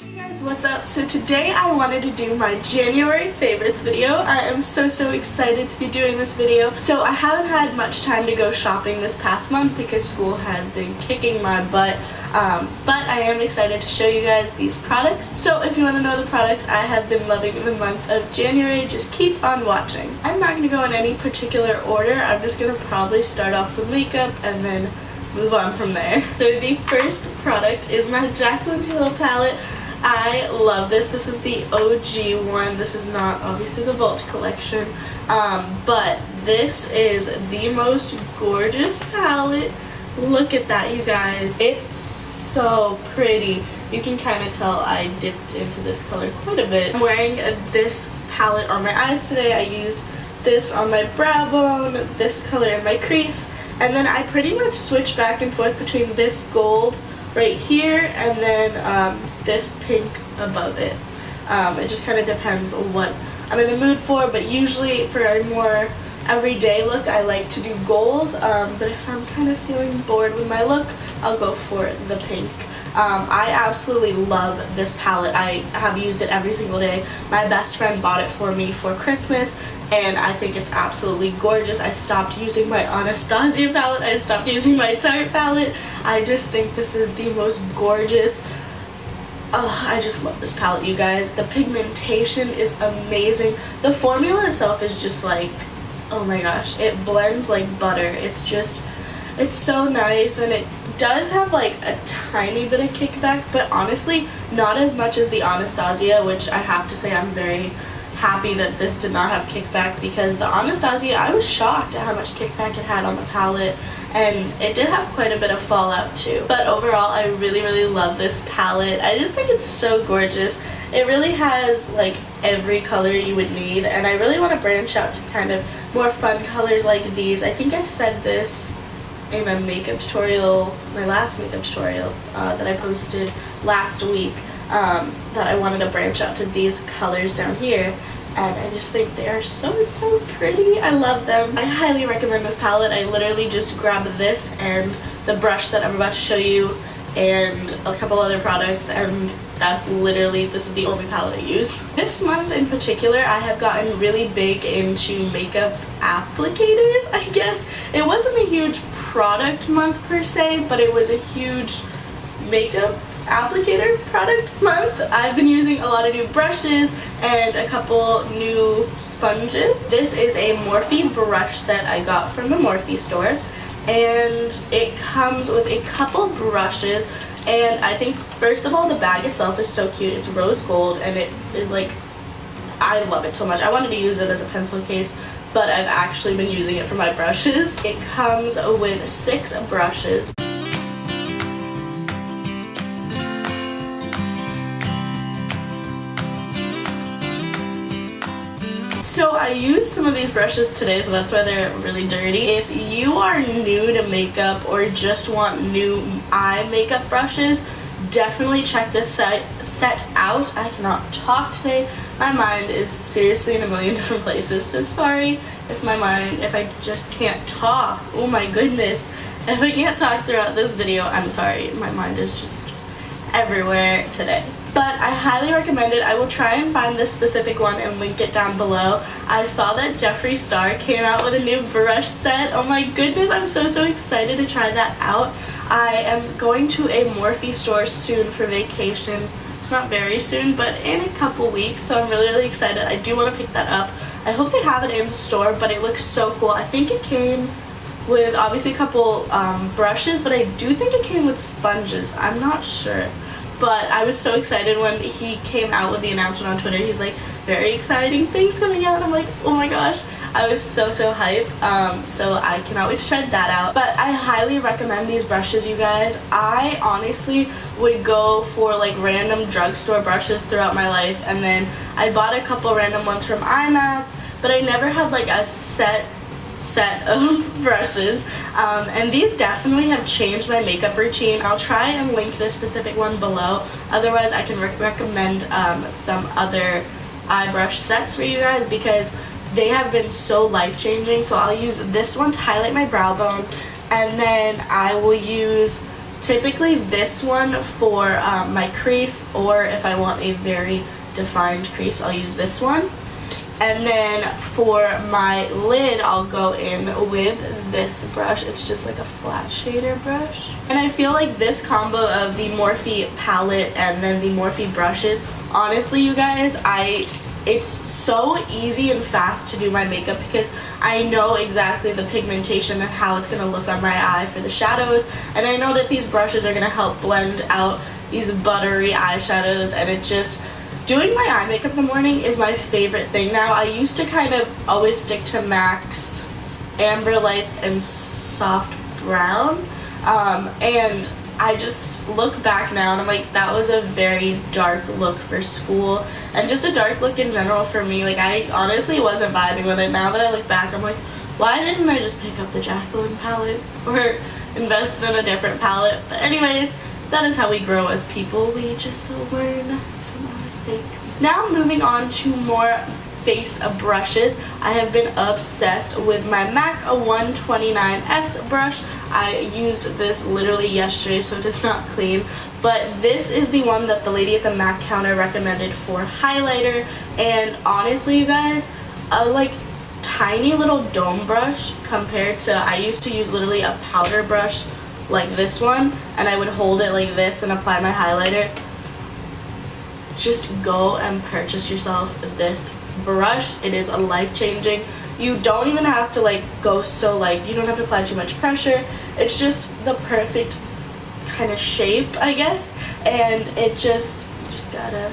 Hey guys, what's up? So today I wanted to do my January favorites video. I am so excited to be doing this video. So I haven't had much time to go shopping this past month because school has been kicking my butt. But I am excited to show you guys these products. So if you want to know the products I have been loving in the month of January, just keep on watching. I'm not going to go in any particular order. I'm just going to probably start off with makeup and then move on from there. So the first product is my Jacqueline Taylor palette. I love this. This is the OG one. This is not obviously the Vault collection, but this is the most gorgeous palette. Look at that, you guys. It's so pretty. You can kind of tell I dipped into this color quite a bit. I'm wearing this palette on my eyes today. I used this on my brow bone, this color in my crease, and then I pretty much switch back and forth between this gold right here and then this pink above it. It just kind of depends on what I'm in the mood for, but usually for a more everyday look I like to do gold, but if I'm kind of feeling bored with my look, I'll go for the pink. I absolutely love this palette. I have used it every single day. My best friend bought it for me for Christmas, and I think it's absolutely gorgeous. I stopped using my Anastasia palette. I stopped using my Tarte palette. I just think this is the most gorgeous. Oh, I just love this palette, you guys. The pigmentation is amazing. The formula itself is just like, oh my gosh, it blends like butter. It's so nice, and it does have like a tiny bit of kickback, but honestly not as much as the Anastasia, which I have to say I'm very happy that this did not have kickback, because the Anastasia, I was shocked at how much kickback it had on the palette, and it did have quite a bit of fallout too. But overall, I really love this palette. I just think it's so gorgeous. It really has like every color you would need, and I really want to branch out to kind of more fun colors like these. I think I said this in a makeup tutorial, my last makeup tutorial that I posted last week, that I wanted to branch out to these colors down here, and I just think they are so pretty. I love them. I highly recommend this palette. I literally just grabbed this and the brush that I'm about to show you and a couple other products, and that's literally, this is the only palette I use. This month in particular, I have gotten really big into makeup applicators, I guess. It wasn't a huge product month per se, but it was a huge makeup applicator product month. I've been using a lot of new brushes and a couple new sponges. This is a Morphe brush set I got from the Morphe store, and it comes with a couple brushes, and I think first of all the bag itself is so cute. It's rose gold, and it is like, I love it so much. I wanted to use it as a pencil case, but I've actually been using it for my brushes. It comes with 6 brushes. So I used some of these brushes today, so that's why they're really dirty. If you are new to makeup or just want new eye makeup brushes, definitely check this set out. I cannot talk today. My mind is seriously in a million different places, so sorry if I just can't talk. Oh my goodness. If I can't talk throughout this video, I'm sorry. My mind is just everywhere today. But I highly recommend it. I will try and find this specific one and link it down below. I saw that Jeffree Star came out with a new brush set. Oh my goodness, I'm so excited to try that out. I am going to a Morphe store soon for vacation. It's not very soon, but in a couple weeks, so I'm really excited. I do want to pick that up. I hope they have it in store, but it looks so cool. I think it came with obviously a couple brushes, but I do think it came with sponges. I'm not sure. But I was so excited when he came out with the announcement on Twitter. He's like, very exciting things coming out. I'm like, oh my gosh. I was so hype. So I cannot wait to try that out. But I highly recommend these brushes, you guys. I honestly would go for like random drugstore brushes throughout my life, and then I bought a couple random ones from iMats, but I never had like a set of brushes, and these definitely have changed my makeup routine. I'll try and link this specific one below. Otherwise, I can recommend some other eye brush sets for you guys, because they have been so life-changing. So I'll use this one to highlight my brow bone, and then I will use typically this one for my crease, or if I want a very defined crease, I'll use this one. And then for my lid, I'll go in with this brush. It's just like a flat shader brush. And I feel like this combo of the Morphe palette and then the Morphe brushes, honestly, you guys, it's so easy and fast to do my makeup because I know exactly the pigmentation and how it's going to look on my eye for the shadows. And I know that these brushes are going to help blend out these buttery eyeshadows, and it just... Doing my eye makeup in the morning is my favorite thing now. I used to kind of always stick to MAC's Amber Lights and Soft Brown, and I just look back now and I'm like, that was a very dark look for school, and just a dark look in general for me. Like, I honestly wasn't vibing with it. Now that I look back, I'm like, why didn't I just pick up the Jacqueline palette or invest in a different palette? But anyways, that is how we grow as people. We just learn. Now moving on to more face brushes. I have been obsessed with my MAC 129S brush. I used this literally yesterday, so it is not clean, but this is the one that the lady at the MAC counter recommended for highlighter. And honestly, you guys, a like tiny little dome brush compared to, I used to use literally a powder brush like this one, and I would hold it like this and apply my highlighter. Just go and purchase yourself this brush. It is life-changing. You don't even have to like go so like, you don't have to apply too much pressure. It's just the perfect kind of shape, I guess, and it just, you just gotta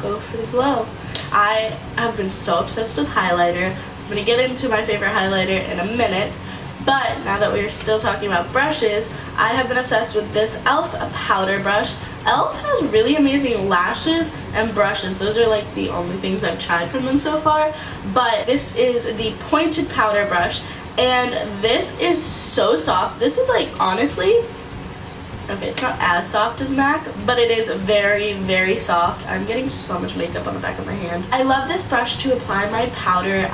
go for the glow. I have been so obsessed with highlighter. I'm gonna get into my favorite highlighter in a minute, but now that we're still talking about brushes, I have been obsessed with this e.l.f. powder brush. e.l.f. has really amazing lashes and brushes. Those are like the only things I've tried from them so far, but this is the pointed powder brush, and this is so soft. This is like, honestly, okay, it's not as soft as MAC, but it is very, very soft. I'm getting so much makeup on the back of my hand. I love this brush to apply my powder.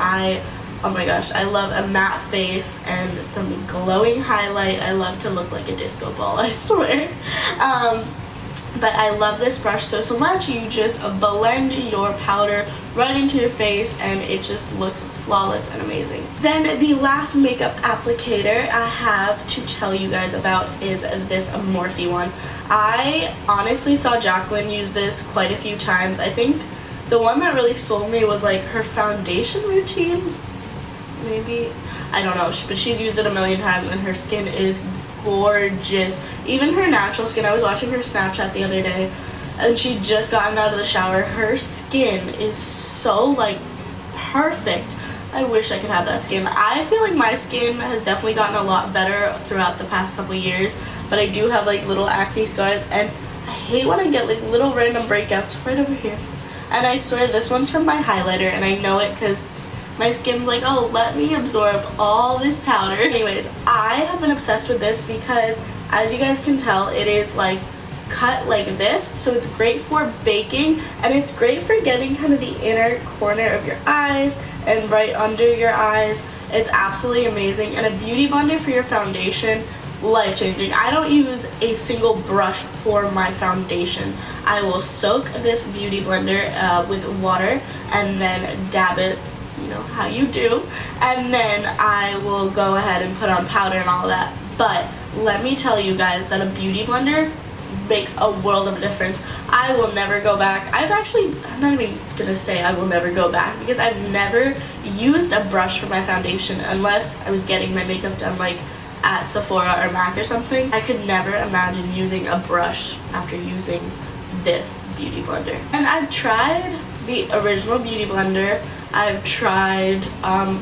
Oh my gosh, I love a matte face and some glowing highlight. I love to look like a disco ball, I swear. But I love this brush so much. You just blend your powder right into your face and it just looks flawless and amazing. Then the last makeup applicator I have to tell you guys about is this Morphe one. I honestly saw Jacqueline use this quite a few times. I think the one that really sold me was like her foundation routine. Maybe, I don't know, but she's used it a million times and her skin is gorgeous. Even her natural skin, I was watching her Snapchat the other day and she just gotten out of the shower. Her skin is so like perfect. I wish I could have that skin. I feel like my skin has definitely gotten a lot better throughout the past couple years, but I do have like little acne scars, and I hate when I get like little random breakouts right over here. And I swear this one's from my highlighter, and I know it because my skin's like, oh, let me absorb all this powder. Anyways, I have been obsessed with this because, as you guys can tell, it is like cut like this, so it's great for baking, and it's great for getting kind of the inner corner of your eyes and right under your eyes. It's absolutely amazing, and a beauty blender for your foundation, life-changing. I don't use a single brush for my foundation. I will soak this beauty blender with water and then dab it, you know how you do, and then I will go ahead and put on powder and all that. But let me tell you guys that a beauty blender makes a world of a difference. I will never go back. I'm not even gonna say I will never go back, because I've never used a brush for my foundation unless I was getting my makeup done like at Sephora or MAC or something. I could never imagine using a brush after using this beauty blender. And I've tried the original beauty blender. I've tried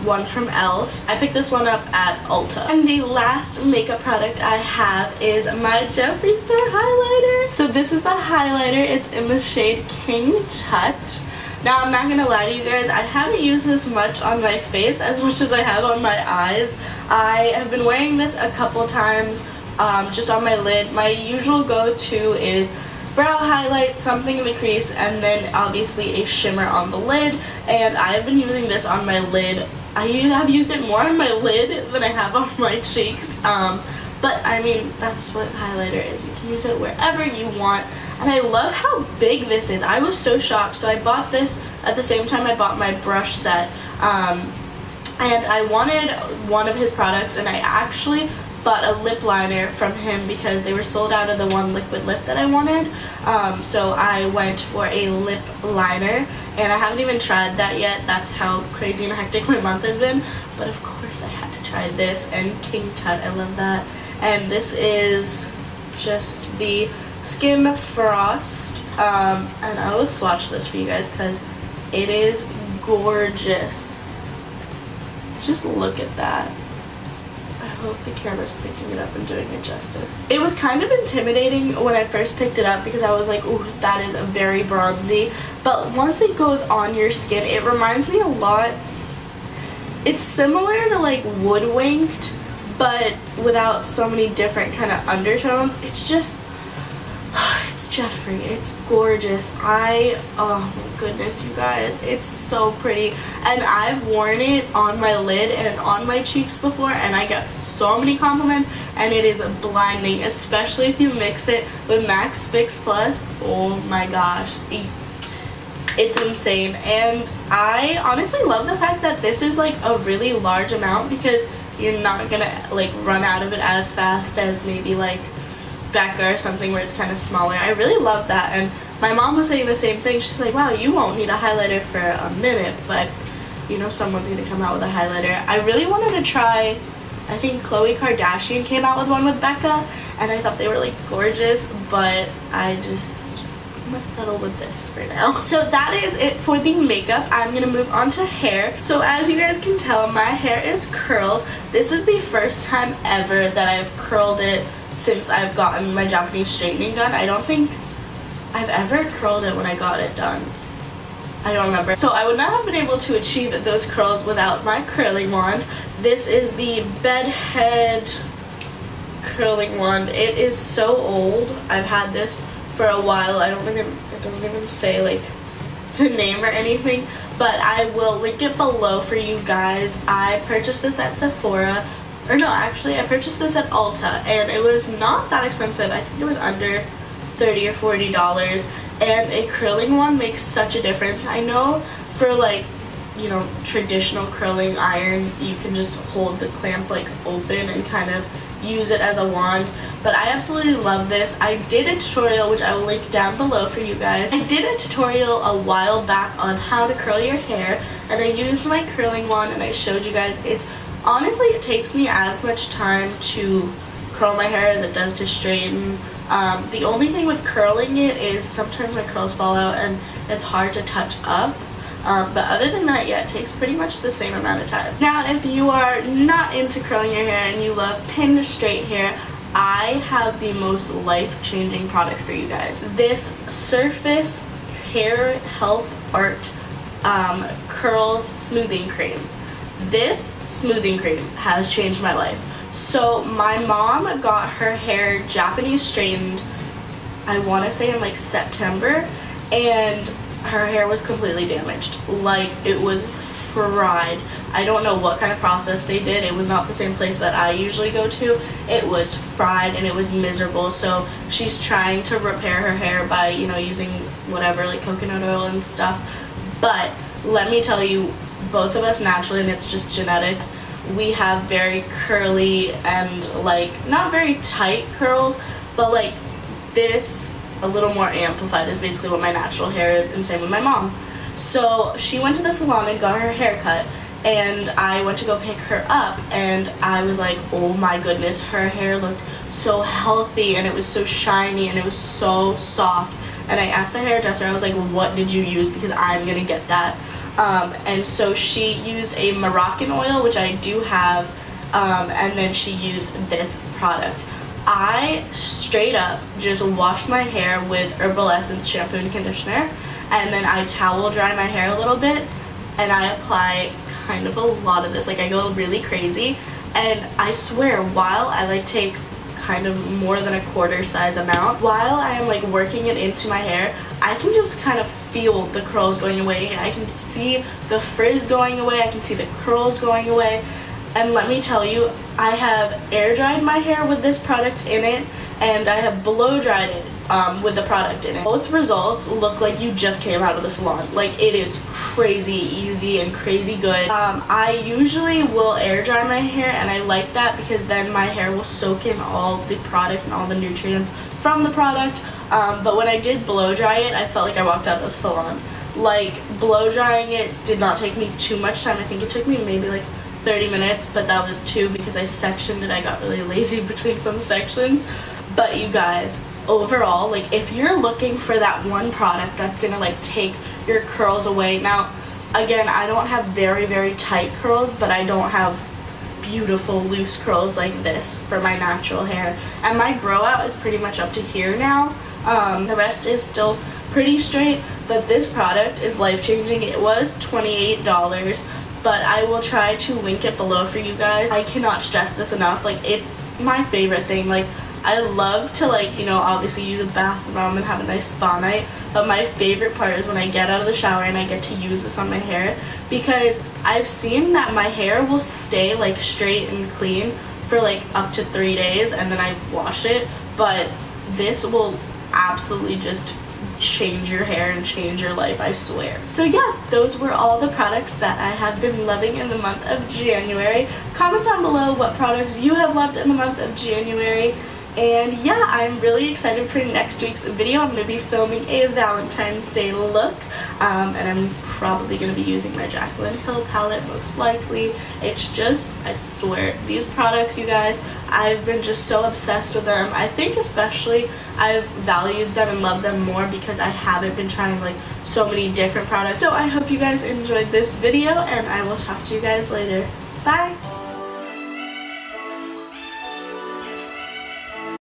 one from e.l.f. I picked this one up at Ulta. And the last makeup product I have is my Jeffree Star highlighter. So this is the highlighter. It's in the shade King Tut. Now, I'm not gonna lie to you guys, I haven't used this much on my face as much as I have on my eyes. I have been wearing this a couple times just on my lid. My usual go-to is brow highlight, something in the crease, and then obviously a shimmer on the lid. And I have been using this on my lid. I have used it more on my lid than I have on my cheeks. But I mean, that's what highlighter is, you use it wherever you want. And I love how big this is. I was so shocked. So I bought this at the same time I bought my brush set. And I wanted one of his products, and I actually bought a lip liner from him because they were sold out of the one liquid lip that I wanted. So I went for a lip liner, and I haven't even tried that yet. That's how crazy and hectic my month has been. But of course I had to try this, and King Tut, I love that. And this is just the Skin Frost. And I will swatch this for you guys because it is gorgeous. Just look at that. I hope the camera's picking it up and doing it justice. It was kind of intimidating when I first picked it up because I was like, ooh, that is very bronzy. But once it goes on your skin, it reminds me a lot. It's similar to like Woodwinked, but without so many different kind of undertones. It's just, it's Jeffree. It's gorgeous. Oh my goodness, you guys. It's so pretty. And I've worn it on my lid and on my cheeks before, and I get so many compliments, and it is blinding, especially if you mix it with Max Fix Plus. Oh my gosh. It's insane. And I honestly love the fact that this is like a really large amount because you're not gonna like run out of it as fast as maybe like Becca or something where it's kind of smaller. I really love that. And my mom was saying the same thing. She's like, wow, you won't need a highlighter for a minute, but you know someone's gonna come out with a highlighter. I really wanted to try, I think Khloe Kardashian came out with one with Becca, and I thought they were like gorgeous, but I'm gonna settle with this for now. So that is it for the makeup. I'm gonna move on to hair. So as you guys can tell, my hair is curled. This is the first time ever that I've curled it since I've gotten my Japanese straightening done. I don't think I've ever curled it when I got it done. I don't remember. So I would not have been able to achieve those curls without my curling wand. This is the Bedhead curling wand. It is so old. I've had this for a while. I don't think it doesn't even say like the name or anything, but I will link it below for you guys. I purchased this at Sephora. Or no, actually, I purchased this at Ulta, and it was not that expensive. I think it was under $30 or $40, and a curling wand makes such a difference. I know for like, you know, traditional curling irons, you can just hold the clamp like open and kind of use it as a wand, but I absolutely love this. I did a tutorial, which I will link down below for you guys. I did a tutorial a while back on how to curl your hair, and I used my curling wand, and I showed you guys. Honestly, it takes me as much time to curl my hair as it does to straighten. The only thing with curling it is sometimes my curls fall out and it's hard to touch up. But other than that, yeah, it takes pretty much the same amount of time. Now, if you are not into curling your hair and you love pin to straight hair, I have the most life-changing product for you guys. This Surface Hair Health Art Curls Smoothing Cream. This smoothing cream has changed my life. So my mom got her hair Japanese straightened, I want to say in like September, and her hair was completely damaged. Like, it was fried. I don't know what kind of process they did. It was not the same place that I usually go to. It was fried and it was miserable. So she's trying to repair her hair by, you know, using whatever, like coconut oil and stuff. But let me tell you, both of us naturally, and it's just genetics, we have very curly and like not very tight curls, but like this a little more amplified is basically what my natural hair is, and same with my mom. So she went to the salon and got her hair cut, and I went to go pick her up, and I was like, oh my goodness, her hair looked so healthy, and it was so shiny, and it was so soft. And I asked the hairdresser, I was like, what did you use, because I'm gonna get that. And so she used a Moroccan oil, which I do have, and then she used this product. I straight up just washed my hair with Herbal Essence shampoo and conditioner, and then I towel dry my hair a little bit, and I apply kind of a lot of this. Like, I go really crazy, and I swear, while I like take kind of more than a quarter size amount, while I am like working it into my hair, I can just kind of feel the curls going away. I can see the frizz going away, I can see the curls going away. And let me tell you, I have air dried my hair with this product in it, and I have blow dried it with the product in it. Both results look like you just came out of the salon. Like, it is crazy easy and crazy good. I usually will air dry my hair, and I like that because then my hair will soak in all the product and all the nutrients from the product. But when I did blow dry it, I felt like I walked out of the salon. Like, blow drying it did not take me too much time. I think it took me maybe like 30 minutes, but that was too because I sectioned it. I got really lazy between some sections. But you guys, overall, like, if you're looking for that one product that's gonna like take your curls away. Now, again, I don't have very, very tight curls, but I don't have beautiful loose curls like this for my natural hair. And my grow out is pretty much up to here now. The rest is still pretty straight, but this product is life-changing. It was $28, but I will try to link it below for you guys. I cannot stress this enough. Like, it's my favorite thing. Like, I love to, like, you know, obviously use a bath bomb and have a nice spa night, but my favorite part is when I get out of the shower and I get to use this on my hair, because I've seen that my hair will stay like straight and clean for like up to 3 days, and then I wash it, but this will absolutely just change your hair and change your life, I swear. So yeah, those were all the products that I have been loving in the month of January. Comment down below what products you have loved in the month of January. And yeah, I'm really excited for next week's video. I'm going to be filming a Valentine's Day look, and I'm probably going to be using my Jacqueline Hill palette, most likely. It's just, I swear, these products, you guys, I've been just so obsessed with them. I think especially I've valued them and loved them more because I haven't been trying like so many different products. So I hope you guys enjoyed this video, and I will talk to you guys later. Bye!